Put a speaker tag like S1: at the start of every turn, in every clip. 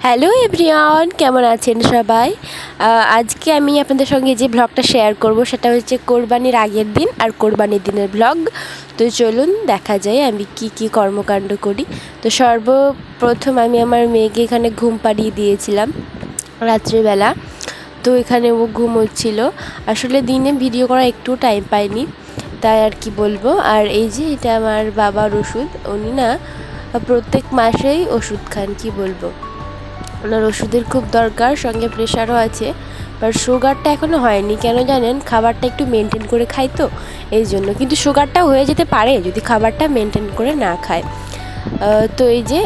S1: Hello everyone, কেমন আছেন সবাই? আজকে আমি আপনাদের সঙ্গে যে ব্লগটা শেয়ার করব সেটা হচ্ছে কোরবানির আগের দিন আর কোরবানির দিনের ব্লগ। তো চলুন দেখা যায় আমি কি কর্মকাণ্ড করি। তো সর্বপ্রথম আমি আমার মেয়েকে এখানে ঘুম পাড়িয়ে দিয়েছিলাম রাত্রিবেলা। তো এখানে ও ঘুমোচ্ছিল। আসলে দিনে ভিডিও করা একটু টাইম পাইনি, তাই আর কি বলবো। আর এই যে এটা আমার বাবার ওষুধ, উনি না প্রত্যেক মাসেই ওষুধ খান, কি বলবো। ওনার ওষুধের খুব দরকার, সঙ্গে প্রেশারও আছে। বাট সুগারটা এখনও হয়নি, কেন জানেন? খাবারটা একটু মেনটেন করে খাই তো, এই জন্য। কিন্তু সুগারটা হয়ে যেতে পারে যদি খাবারটা মেনটেন করে না খায়। তো এই যে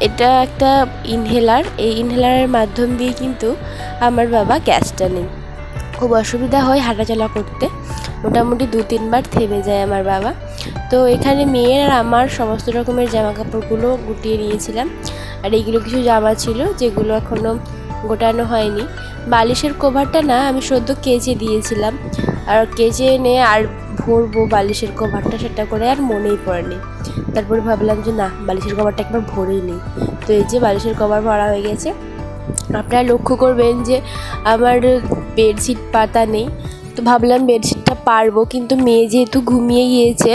S1: এটা একটা ইনহেলার, এই ইনহেলারের মাধ্যম দিয়ে কিন্তু আমার বাবা গ্যাসটা নেন। খুব অসুবিধা হয় হাঁটাচলা করতে, মোটামুটি 2-3 বার থেমে যায় আমার বাবা। তো এখানে মেয়ের আর আমার সমস্ত রকমের জামা কাপড়গুলো গুটিয়ে নিয়েছিলাম। আর এইগুলো কিছু জামা ছিল যেগুলো এখনও গোটানো হয়নি। বালিশের কভারটা না আমি সদ্য কেচে দিয়েছিলাম, আর কেচে এনে আর ভরবো বালিশের কভারটা, সেটা করে আর মনেই পড়েনি। তারপরে ভাবলাম যে না, বালিশের কভারটা একবার ভরেই নিই। তো এই যে বালিশের কভার ভরা হয়ে গেছে। আপনারা লক্ষ্য করবেন যে আমার বেডশিট পাতা নেই। তো ভাবলাম বেডশিটটা পারবো, কিন্তু মেয়ে যেহেতু ঘুমিয়ে গিয়েছে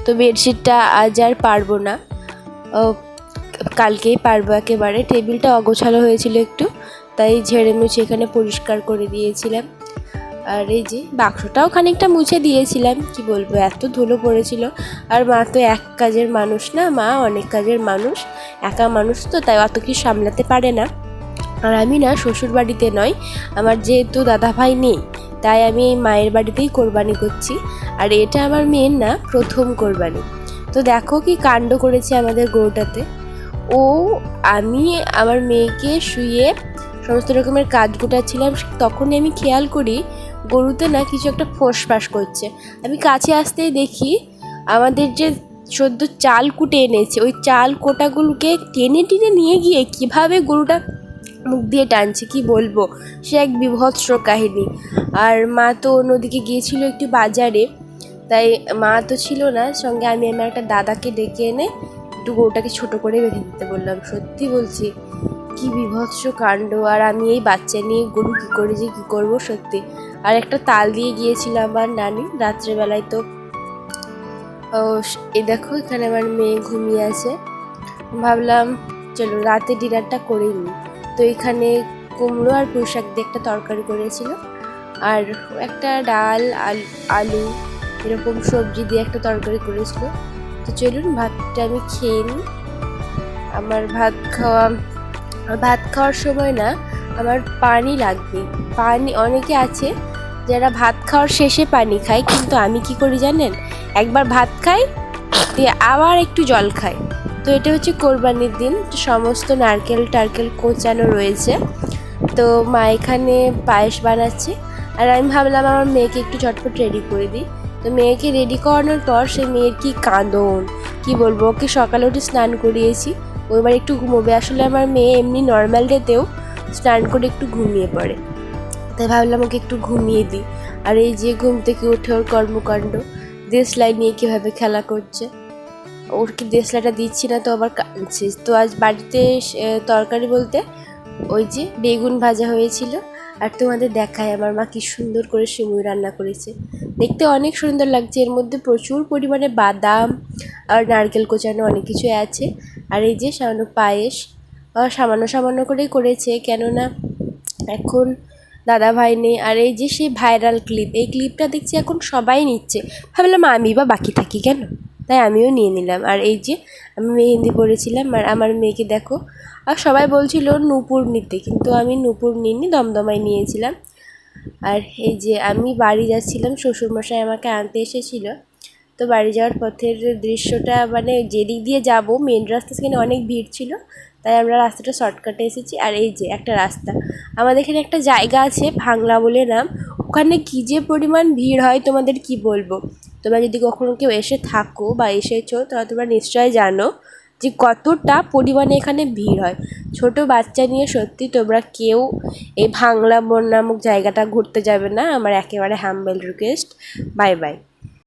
S1: তো বেডশিটটা আজ আর পারবো না, কালকেই পারবো একেবারে। টেবিলটা অগোছালো হয়েছিল একটু, তাই ঝেড়ে মুছে এখানে পরিষ্কার করে দিয়েছিলাম। আর এই যে বাক্সটাও খানিকটা মুছে দিয়েছিলাম, কি বলবো, এত ধুলো পড়েছিল। আর মা তো এক কাজের মানুষ না, মা অনেক কাজের মানুষ, একা মানুষ তো, তাই অত কিছু সামলাতে পারে না। আর আমি না শ্বশুর বাড়িতে নয়, আমার যেহেতু দাদা ভাই নেই, তাই আমি এই মায়ের বাড়িতেই কোরবানি করছি। আর এটা আমার মেয়ের না প্রথম কোরবানি। তো দেখো কি কাণ্ড করেছে আমাদের গরুটাতে। ও আমি আমার মেয়েকে শুয়ে সমস্ত রকমের কাজ গোটাচ্ছিলাম, তখনই আমি খেয়াল করি গরুতে না কিছু একটা ফোঁসফাঁস করছে। আমি কাছে আসতেই দেখি আমাদের যে সদ্য চাল কুটে এনেছে, ওই চাল কোটাগুলোকে টেনে টেনে নিয়ে গিয়ে কিভাবে গরুটা মুখ দিয়ে টানছে, কি বলবো, সে এক বিভৎস কাহিনী। আর মা তো অন্যদিকে গিয়েছিল একটু বাজারে, তাই মা তো ছিল না সঙ্গে। আমি আমার একটা দাদাকে ডেকে এনে একটু গরুটাকে ছোট করে বেঁধে দিতে বললাম। সত্যি বলছি, কি বিভৎস কাণ্ড। আর আমি এই বাচ্চা নিয়ে গরু কী করে যে কী করবো সত্যি। আর একটা তাল দিয়ে গিয়েছিল আমার নানি রাত্রেবেলায়। তো এই দেখো এখানে আমার মেয়ে ঘুমিয়ে আছে। ভাবলাম চলো রাতে ডিনারটা করেই নিই। তো এখানে কুমড়ো আর পুঁই শাক দিয়ে একটা তরকারি করেছিল, আর একটা ডাল আলু এরকম সবজি দিয়ে একটা তরকারি করেছিল। তো চলুন ভাতটা আমি খেয়ে নিই। আমার ভাত খাওয়ার সময় না আমার পানি লাগবে। পানি, অনেকে আছে যারা ভাত খাওয়ার শেষে পানি খায়, কিন্তু আমি কি করি জানেন? একবার ভাত খাই দিয়ে আবার একটু জল খাই। তো এটা হচ্ছে কোরবানির দিন, সমস্ত নারকেল টারকেল কোচানো রয়েছে। তো মা এখানে পায়েস বানাচ্ছে, আর আমি ভাবলাম আমার মেয়েকে একটু ঝটপট রেডি করে দিই। তো মেয়েকে রেডি করানোর পর সে মেয়ের কি কাঁদন, কি বলবো। ওকে সকালে উঠে স্নান করিয়েছি, ও এবার একটু ঘুমোবে। আসলে আমার মেয়ে এমনি নর্মাল ডেতেও স্নান করে একটু ঘুমিয়ে পড়ে, তাই ভাবলাম ওকে একটু ঘুমিয়ে দিই। আর এই যে ঘুম থেকে উঠে ওর কর্মকাণ্ড, দেশলাই নিয়ে কীভাবে খেলা করছে। ওরকে দেশলাইটা দিচ্ছি না তো আবার কাঁদছে। তো আজ বাড়িতে তরকারি বলতে ওই যে বেগুন ভাজা হয়েছিল। আর তোমাদের দেখায় আমার মা কি সুন্দর করে সিমুই রান্না করেছে, দেখতে অনেক সুন্দর লাগছে। এর মধ্যে প্রচুর পরিমাণে বাদাম আর নারকেল কোচানো অনেক কিছু আছে। আর এই যে সামান্য পায়েস, সামান্য সামান্য করেই করেছে, কেননা এখন দাদা ভাই নেই। আর এই যে সেই ভাইরাল ক্লিপ, এই ক্লিপটা দেখছি এখন সবাই নিচ্ছে। ভাবলাম আমি বা বাকি থাকি কেন, তাই আমিও নিয়ে নিলাম। আর এই যে আমি মেহেন্দি পরেছিলাম, আর আমার মেয়েকে দেখো। আর সবাই বলছিল নূপুর নিতে, কিন্তু আমি নূপুর নিইনি, দমদমায় নিয়েছিলাম। আর এই যে আমি বাড়ি যাচ্ছিলাম, শ্বশুরমশাই আমাকে আনতে এসেছিল। তো বাড়ি যাওয়ার পথের দৃশ্যটা, মানে যেদিক দিয়ে যাব মেন রাস্তা, সেখানে অনেক ভিড় ছিল, তাই আমরা রাস্তাটা শর্টকাটে এসেছি। আর এই যে একটা রাস্তা, আমাদের এখানে একটা জায়গা আছে ভাংলা বলে নাম, ওখানে কী যে পরিমাণ ভিড় হয় তোমাদের কি বলবো। তোমরা যদি কখনো কেউ এসে থাকো বা এসেছো, তাহলে তোমরা নিশ্চয় জানো যে কতটা পরিমাণে এখানে ভিড় হয়। ছোট বাচ্চা নিয়ে সত্যি তোমরা কেউ এই ভাংলা বন নামক জায়গাটা ঘুরতে যাবে না, আমার একেবারে হাম্বেল রিকোয়েস্ট। Bye bye.